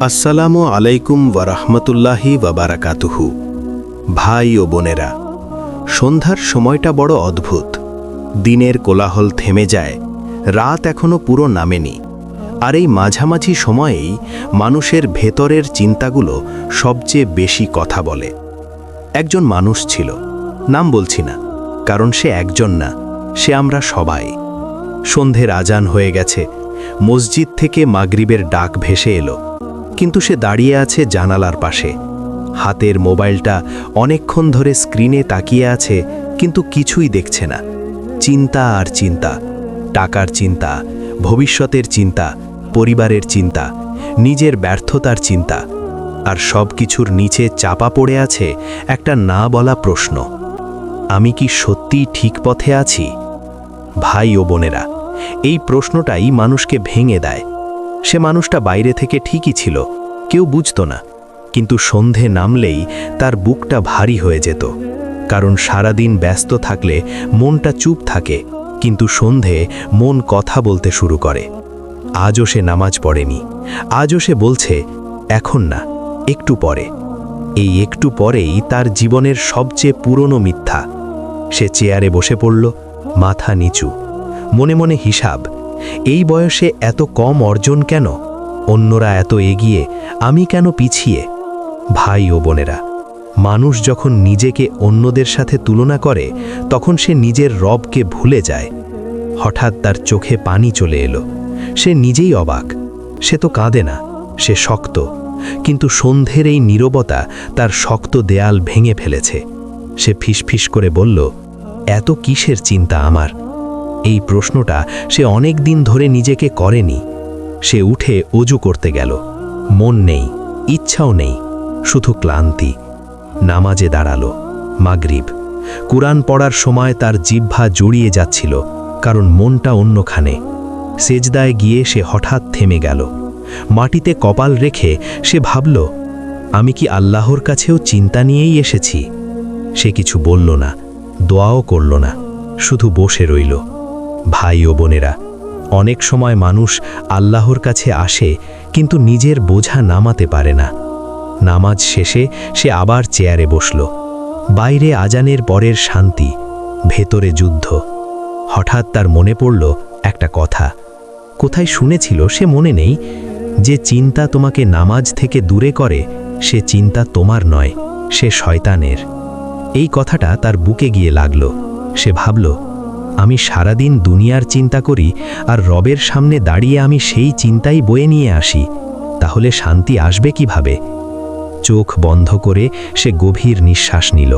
আসসালামু আলাইকুম ওয়ারাহমাতুল্লাহি ওয়াবারাকাতুহু। ভাই ও বোনেরা, সন্ধ্যার সময়টা বড় অদ্ভুত। দিনের কোলাহল থেমে যায়, রাত এখনো পুরো নামেনি। আর এই মাঝামাঝি সময়েই মানুষের ভেতরের চিন্তাগুলো সবচেয়ে বেশি কথা বলে। একজন মানুষ ছিল, নাম বলছি না, কারণ সে একজন না, সে আমরা সবাই। সন্ধ্যের আজান হয়ে গেছে, মসজিদ থেকে মাগরিবের ডাক ভেসে এলো, কিন্তু সে দাঁড়িয়ে আছে জানালার পাশে। হাতের মোবাইলটা অনেকক্ষণ ধরে স্ক্রিনে তাকিয়ে আছে, কিন্তু কিছুই দেখছে না। চিন্তা আর চিন্তা, টাকার চিন্তা, ভবিষ্যতের চিন্তা, পরিবারের চিন্তা, নিজের ব্যর্থতার চিন্তা। আর সব কিছুর নিচে চাপা পড়ে আছে একটা না বলা প্রশ্ন: আমি কি সত্যিই ঠিক পথে আছি? ভাই ও বোনেরা, এই প্রশ্নটাই মানুষকে ভেঙে দেয়। সে মানুষটা বাইরে থেকে ঠিকই ছিল, কেউ বুঝতো না, কিন্তু সন্ধে নামলেই তার বুকটা ভারী হয়ে যেত। কারণ সারাদিন ব্যস্ত থাকলে মনটা চুপ থাকে, কিন্তু সন্ধে মন কথা বলতে শুরু করে। আজও সে নামাজ পড়েনি, আজও সে বলছে এখন না, একটু পরে। এই একটু পরেই তার জীবনের সবচেয়ে পুরনো মিথ্যা। সে চেয়ারে বসে পড়ল, মাথা নিচু, মনে মনে হিসাব: এই বয়সে এত কম অর্জন কেন? অন্যরা এত এগিয়ে, আমি কেন পিছিয়ে? ভাই ও বোনেরা, মানুষ যখন নিজেকে অন্যদের সাথে তুলনা করে, তখন সে নিজের রবকে ভুলে যায়। হঠাৎ তার চোখে পানি চলে এলো। সে নিজেই অবাক। সে তো কাঁদে না, সে শক্ত। কিন্তু সন্ধ্যের এই নীরবতা তার শক্ত দেয়াল ভেঙে ফেলেছে। সে ফিসফিস করে বলল, এত কিসের চিন্তা আমার? এই প্রশ্নটা সে অনেক দিন ধরে নিজেকে করেনি। সে উঠে অজু করতে গেল। মন নেই, ইচ্ছাও নেই, শুধু ক্লান্তি। নামাজে দাঁড়ালো, মাগরিব। কুরআন পড়ার সময় তার জিহ্বা জড়িয়ে যাচ্ছিল, কারণ মনটা অন্যখানে। সেজদায় গিয়ে সে হঠাৎ থেমে গেল। মাটিতে কপাল রেখে সে ভাবল, আমি কি আল্লাহর কাছেও চিন্তা নিয়েই এসেছি? সে কিছু বলল না, দোয়াও করল না, শুধু বসে রইল। ভাই ও বোনেরা, অনেক সময় মানুষ আল্লাহর কাছে আসে, কিন্তু নিজের বোঝা নামাতে পারে না। নামাজ শেষে সে আবার চেয়ারে বসল। বাইরে আজানের পরের শান্তি, ভেতরে যুদ্ধ। হঠাৎ তার মনে পড়ল একটা কথা। কোথায় শুনেছিল সে মনে নেই, যে চিন্তা তোমাকে নামাজ থেকে দূরে করে, সে চিন্তা তোমার নয়, সে শয়তানের। এই কথাটা তার বুকে গিয়ে লাগল। সে ভাবল, আমি সারাদিন দুনিয়ার চিন্তা করি, আর রবের সামনে দাঁড়িয়ে আমি সেই চিন্তাই বয়ে নিয়ে আসি, তাহলে শান্তি আসবে কিভাবে? চোখ বন্ধ করে সে গভীর নিঃশ্বাস নিল।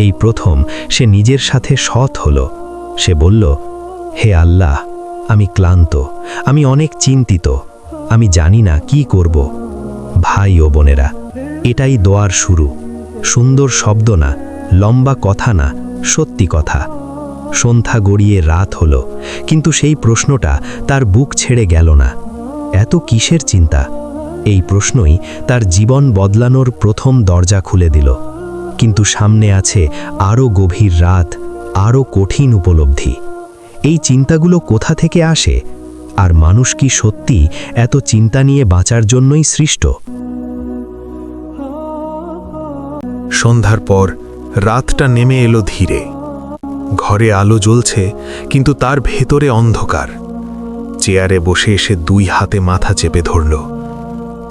এই প্রথম সে নিজের সাথে সৎ হল। সে বলল, হে আল্লাহ, আমি ক্লান্ত, আমি অনেক চিন্তিত, আমি জানি না কি করব। ভাই ও বোনেরা, এটাই দোয়ার শুরু। সুন্দর শব্দ না, লম্বা কথা না, সত্যি কথা। সন্ধ্যা গড়িয়ে রাত হলো, কিন্তু সেই প্রশ্নটা তার বুক ছেড়ে গেল না। এত কিসের চিন্তা? এই প্রশ্নই তার জীবন বদলানোর প্রথম দরজা খুলে দিল। কিন্তু সামনে আছে আরও গভীর রাত, আরও কঠিন উপলব্ধি। এই চিন্তাগুলো কোথা থেকে আসে? আর মানুষ কি সত্যি এত চিন্তা নিয়ে বাঁচার জন্যই সৃষ্ট? সন্ধ্যার পর রাতটা নেমে এলো ধীরে। ঘরে আলো জ্বলছে, কিন্তু তার ভেতরে অন্ধকার। চেয়ারে বসে এসে দুই হাতে মাথা চেপে ধরল।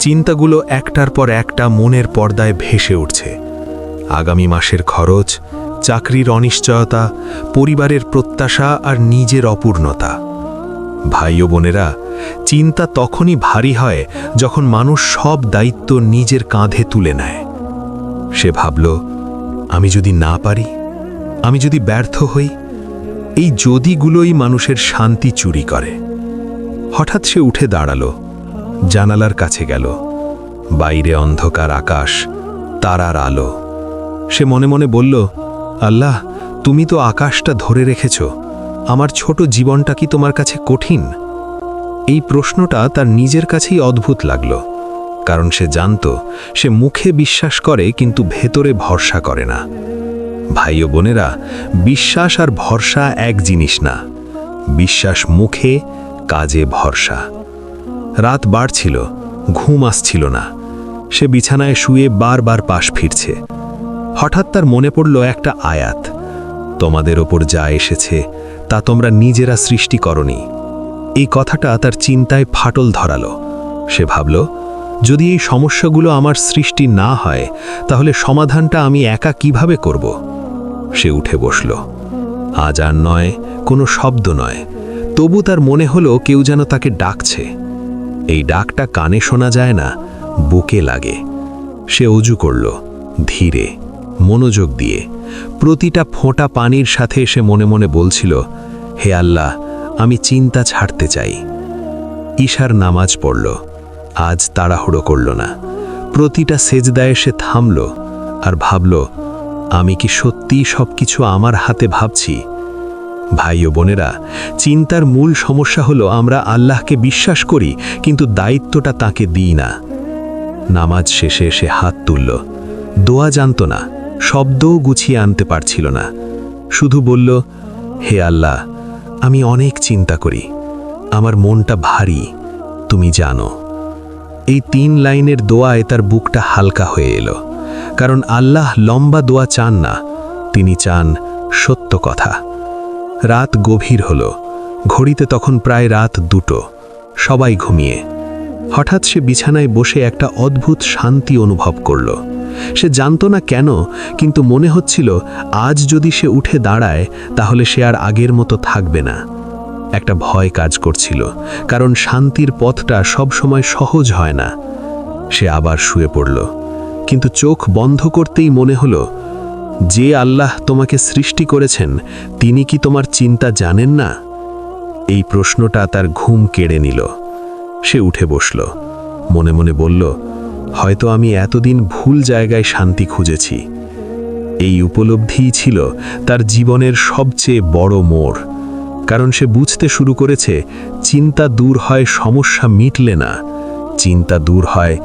চিন্তাগুলো একটার পর একটা মনের পর্দায় ভেসে উঠছে। আগামী মাসের খরচ, চাকরির অনিশ্চয়তা, পরিবারের প্রত্যাশা আর নিজের অপূর্ণতা। ভাই ও বোনেরা, চিন্তা তখনই ভারী হয় যখন মানুষ সব দায়িত্ব নিজের কাঁধে তুলে নেয়। সে ভাবল, আমি যদি না পারি, আমি যদি ব্যর্থ হই। এই যদিগুলোই মানুষের শান্তি চুরি করে। হঠাৎ সে উঠে দাঁড়ালো, জানালার কাছে গেল। বাইরে অন্ধকার আকাশ, তারার আলো। সে মনে মনে বলল, আল্লাহ, তুমি তো আকাশটা ধরে রেখেছ, আমার ছোট জীবনটা কি তোমার কাছে কঠিন? এই প্রশ্নটা তার নিজের কাছেই অদ্ভুত লাগল, কারণ সে জানত সে মুখে বিশ্বাস করে, কিন্তু ভেতরে ভরসা করে না। ভাই ও বোনেরা, বিশ্বাস আর ভরসা এক জিনিস না। বিশ্বাস মুখে, কাজে ভরসা। রাত বাড়ছিল, ঘুম আসছিল না। সে বিছানায় শুয়ে বারবার পাশ ফিরছে। হঠাৎ তার মনে পড়ল একটা আয়াত, তোমাদের ওপর যা এসেছে তা তোমরা নিজেরা সৃষ্টি করনি। এই কথাটা তার চিন্তায় ফাটল ধরালো। সে ভাবল, যদি এই সমস্যাগুলো আমার সৃষ্টি না হয় তাহলে সমাধানটা আমি একা কিভাবে করব? সে উঠে বসল। আজ আর নয়, কোনো শব্দ নয়, তবু তার মনে হলো কেউ যেন তাকে ডাকছে। এই ডাকটা কানে শোনা যায় না, বুকে লাগে। সে অজু করল, ধীরে, মনোযোগ দিয়ে। প্রতিটা ফোঁটা পানির সাথে সে মনে মনে বলছিল, হে আল্লাহ, আমি চিন্তা ছাড়তে চাই। ঈশার নামাজ পড়ল। আজ তাড়াহুড়ো করল না। প্রতিটা সেজদায় সে থামল আর ভাবল, আমি কি সত্যিই সবকিছু আমার হাতে ভাবছি? ভাই ও বোনেরা, চিন্তার মূল সমস্যা হলো আমরা আল্লাহকে বিশ্বাস করি কিন্তু দায়িত্বটা তাকে দিই না। নামাজ শেষে সে হাত তুলল। দোয়া জানত না, শব্দও গুছিয়ে আনতে পারছিল না। শুধু বলল, হে আল্লাহ, আমি অনেক চিন্তা করি, আমার মনটা ভারী, তুমি জানো। এই 3 লাইনের দোয়ায় তার বুকটা হালকা হয়ে এলো। কারণ আল্লাহ লম্বা দোয়া চান না, তিনি চান সত্য কথা। রাত গভীর হলো। ঘড়িতে তখন প্রায় রাত 2। সবাই ঘুমিয়ে। হঠাৎ সে বিছানায় বসে একটা অদ্ভুত শান্তি অনুভব করল। সে জানত না কেন, কিন্তু মনে হচ্ছিল আজ যদি সে উঠে দাঁড়ায় তাহলে সে আর আগের মতো থাকবে না। একটা ভয় কাজ করছিল, কারণ শান্তির পথটা সবসময় সহজ হয় না। সে আবার শুয়ে পড়ল, কিন্তু চোখ বন্ধ করতেই মনে হলো, যে আল্লাহ তোমাকে সৃষ্টি করেছেন তিনি কি তোমার চিন্তা জানেন না? এই প্রশ্নটা তার ঘুম কেড়ে নিল। সে উঠে বসল, মনে মনে বলল, হয়তো আমি এতদিন ভুল জায়গায় শান্তি খুঁজেছি। এই উপলব্ধিই ছিল তার জীবনের সবচেয়ে বড় মোড়। কারণ সে বুঝতে শুরু করেছে, চিন্তা দূর হয় সমস্যা মিটলে না, চিন্তা দূর হয়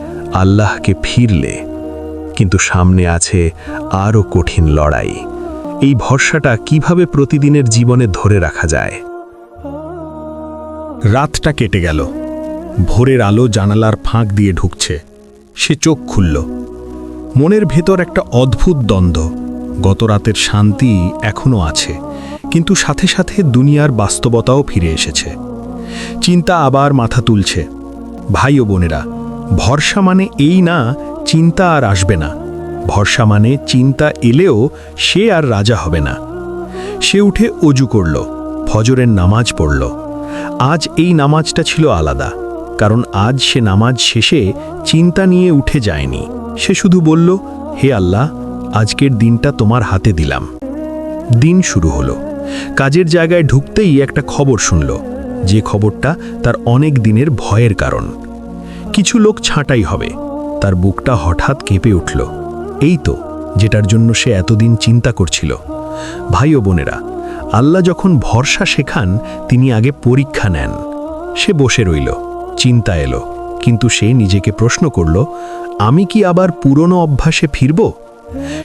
আল্লাহকে ফিরলে। কিন্তু সামনে আছে আরও কঠিন লড়াই। এই ভরসাটা কিভাবে প্রতিদিনের জীবনে ধরে রাখা যায়? রাতটা কেটে গেল। ভোরের আলো জানালার ফাঁক দিয়ে ঢুকছে। সে চোখ খুলল। মনের ভেতর একটা অদ্ভুত দ্বন্দ্ব। গত রাতের শান্তি এখনও আছে, কিন্তু সাথে সাথে দুনিয়ার বাস্তবতাও ফিরে এসেছে। চিন্তা আবার মাথা তুলছে। ভাই ও বোনেরা, ভরসা মানে এই না চিন্তা আর আসবে না। ভরসা মানে চিন্তা এলেও সে আর রাজা হবে না। সে উঠে অজু করল, ফজরের নামাজ পড়ল। আজ এই নামাজটা ছিল আলাদা, কারণ আজ সে নামাজ শেষে চিন্তা নিয়ে উঠে যায়নি। সে শুধু বলল, হে আল্লাহ, আজকের দিনটা তোমার হাতে দিলাম। দিন শুরু হলো। কাজের জায়গায় ঢুকতেই একটা খবর শুনল, যে খবরটা তার অনেক দিনের ভয়ের কারণ। কিছু লোক ছাঁটাই হবে। তার বুকটা হঠাৎ কেঁপে উঠল। এই তো যেটার জন্য সে এতদিন চিন্তা করছিল। ভাই ও বোনেরা, আল্লাহ যখন ভরসা শেখান তিনি আগে পরীক্ষা নেন। সে বসে রইল, চিন্তা এলো, কিন্তু সে নিজেকে প্রশ্ন করল, আমি কি আবার পুরনো অভ্যাসে ফিরব?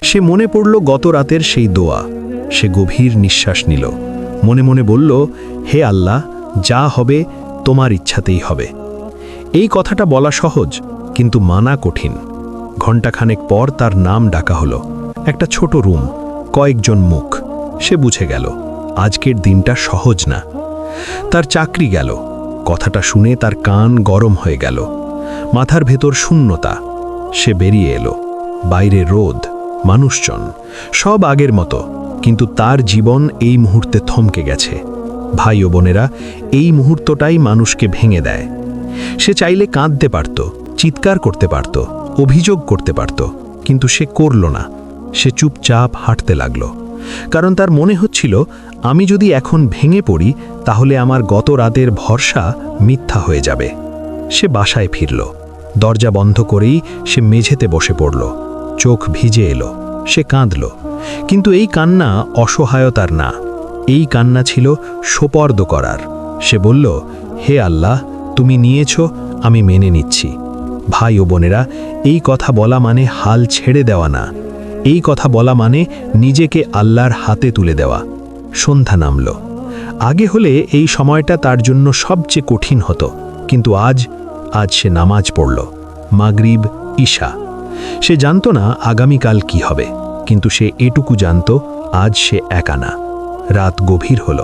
সে মনে পড়ল গত রাতের সেই দোয়া। সে গভীর নিঃশ্বাস নিল, মনে মনে বলল, হে আল্লাহ, যা হবে তোমার ইচ্ছাতেই হবে। এই কথাটা বলা সহজ, কিন্তু মানা কঠিন। ঘণ্টাখানেক পর তার নাম ডাকা হলো। একটা ছোট রুম, কয়েকজন মুখ। সে বুঝে গেল আজকের দিনটা সহজ না। তার চাকরি গেল। কথাটা শুনে তার কান গরম হয়ে গেল। মাথার ভেতর শূন্যতা। সে বেরিয়ে এলো। বাইরে রোদ, মানুষজন, সব আগের মতো, কিন্তু তার জীবন এই মুহূর্তে থমকে গেছে। ভাই ও বোনেরা, এই মুহূর্তটাই মানুষকে ভেঙে দেয়। সে চাইলে কাঁদতে পারত, চিৎকার করতে পারত, অভিযোগ করতে পারত, কিন্তু সে করল না। সে চুপচাপ হাঁটতে লাগল, কারণ তার মনে হচ্ছিল, আমি যদি এখন ভেঙে পড়ি তাহলে আমার গত রাতের ভরসা মিথ্যা হয়ে যাবে। সে বাসায় ফিরল। দরজা বন্ধ করেই সে মেঝেতে বসে পড়ল। চোখ ভিজে এলো। সে কাঁদল, কিন্তু এই কান্না অসহায়তার না, এই কান্না ছিল সোপর্দ করার। সে বলল, হে আল্লাহ, তুমি নিয়েছ, আমি মেনে নিচ্ছি। ভাই ও বোনেরা, এই কথা বলা মানে হাল ছেড়ে দেওয়া না। এই কথা বলা মানে নিজেকে আল্লাহর হাতে তুলে দেওয়া। সন্ধ্যা নামল। আগে হলে এই সময়টা তার জন্য সবচেয়ে কঠিন হতো, কিন্তু আজ আজ সে নামাজ পড়ল, মাগরিব, ঈশা। সে জানত না আগামীকাল কি হবে, কিন্তু সে এটুকু জানত আজ সে একা না। রাত গভীর হল,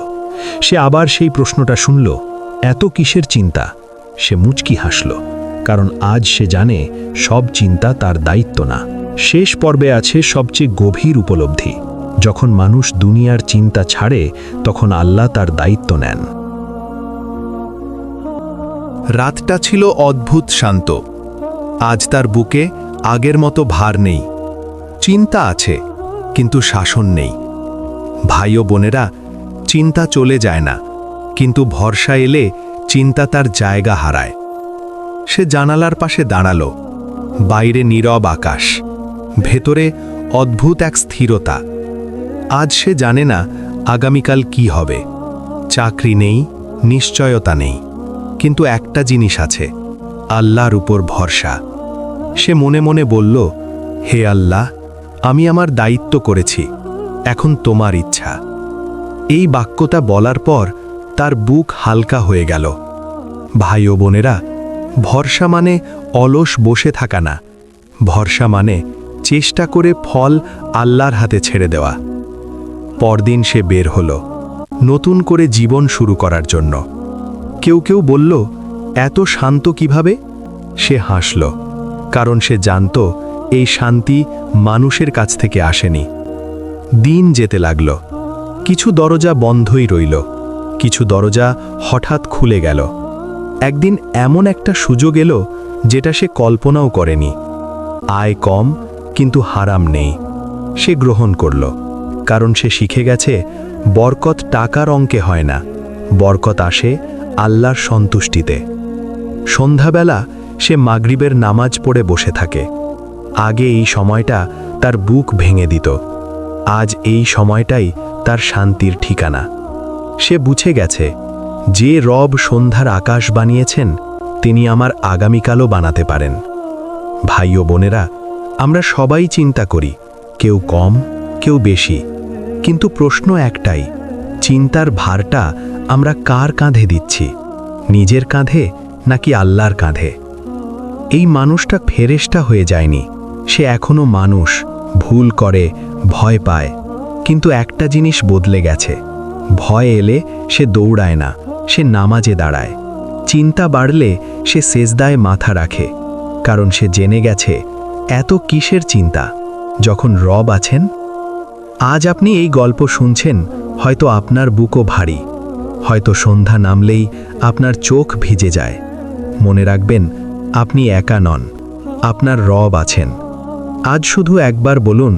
সে আবার সেই প্রশ্নটা শুনল, এত কিসের চিন্তা? সে মুচকি হাসল, কারণ আজ সে জানে সব চিন্তা তার দায়িত্ব না। শেষ পর্বে আছে সবচেয়ে গভীর উপলব্ধি। যখন মানুষ দুনিয়ার চিন্তা ছাড়ে, তখন আল্লাহ তার দায়িত্ব নেন। রাতটা ছিল অদ্ভুত শান্ত। আজ তার বুকে আগের মতো ভার নেই। চিন্তা আছে, কিন্তু শাসন নেই। ভাই ও বোনেরা, চিন্তা চলে যায় না, কিন্তু ভরসা এলে চিন্তা তার জায়গা হারায়। সে জানালার পাশে দাঁড়ালো। বাইরে নীরব আকাশ, ভেতরে অদ্ভুত এক স্থিরতা। আজ সে জানে না আগামীকাল কি হবে। চাকরি নেই, নিশ্চয়তা নেই, কিন্তু একটা জিনিস আছে, আল্লাহর উপর ভরসা। সে মনে মনে বলল, হে আল্লাহ, আমি আমার দায়িত্ব করেছি, এখন তোমার ইচ্ছা। এই বাক্যটা বলার পর তার বুক হালকা হয়ে গেল। ভাই ও বোনেরা, ভরসা মানে অলস বসে থাকা না। ভরসা মানে চেষ্টা করে ফল আল্লাহর হাতে ছেড়ে দেওয়া। পরদিন সে বের হলো, নতুন করে জীবন শুরু করার জন্য। কেউ কেউ বলল, এত শান্ত কিভাবে? সে হাসল, কারণ সে জানত এই শান্তি মানুষের কাছ থেকে আসেনি। দিন যেতে লাগল। কিছু দরজা বন্ধই রইল, কিছু দরজা হঠাৎ খুলে গেল। একদিন এমন একটা সুযোগ এলো যেটা সে কল্পনাও করেনি। আয় কম, কিন্তু হারাম নেই। সে গ্রহণ করল, কারণ সে শিখে গেছে বরকত টাকার অঙ্কে হয় না, বরকত আসে আল্লাহর সন্তুষ্টিতে। সন্ধ্যাবেলা সে মাগরিবের নামাজ পড়ে বসে থাকে। আগে এই সময়টা তার বুক ভেঙে দিত, আজ এই সময়টাই তার শান্তির ঠিকানা। সে বুঝে গেছে, যে রব সন্ধ্যার আকাশ বানিয়েছেন, তিনি আমার আগামীকালও বানাতে পারেন। ভাই ও বোনেরা, আমরা সবাই চিন্তা করি, কেউ কম, কেউ বেশি, কিন্তু প্রশ্ন একটাই, চিন্তার ভারটা আমরা কার কাঁধে দিচ্ছি? নিজের কাঁধে নাকি আল্লাহর কাঁধে? এই মানুষটা ফেরেশতা হয়ে যায়নি, সে এখনো মানুষ, ভুল করে, ভয় পায়। কিন্তু একটা জিনিস বদলে গেছে, ভয় এলে সে দৌড়ায় না, সে নামাজে দাঁড়ায়। চিন্তা বাড়লে সে সেজদায় মাথা রাখে, কারণ সে জেনে গেছে এত কিসের চিন্তা যখন রব আছেন। আজ আপনি এই গল্প শুনছেন, হয়তো আপনার বুকও ভারী, হয়তো সন্ধ্যা নামলেই আপনার চোখ ভিজে যায়। মনে রাখবেন, আপনি একা নন, আপনার রব আছেন। আজ শুধু একবার বলুন,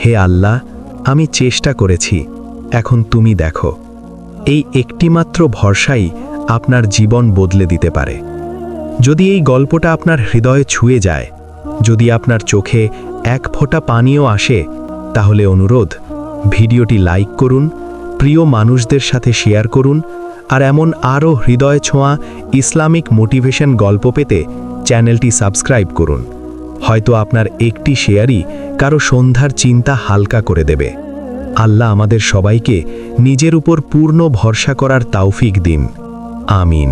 হে আল্লাহ, আমি চেষ্টা করেছি, এখন তুমি দেখো। এই একটিমাত্র ভরসাই আপনার জীবন বদলে দিতে পারে। যদি এই গল্পটা আপনার হৃদয়ে ছুঁয়ে যায়, যদি আপনার চোখে এক ফোঁটা পানিও আসে, তাহলে অনুরোধ, ভিডিওটি লাইক করুন, প্রিয় মানুষদের সাথে শেয়ার করুন, আর এমন আরও হৃদয় ছোঁয়া ইসলামিক মোটিভেশন গল্প পেতে চ্যানেলটি সাবস্ক্রাইব করুন। হয়তো আপনার একটি শেয়ারই কারো সন্ধ্যার চিন্তা হালকা করে দেবে। আল্লাহ আমাদের সবাইকে নিজের উপর পূর্ণ ভরসা করার তৌফিক দিন। আমিন।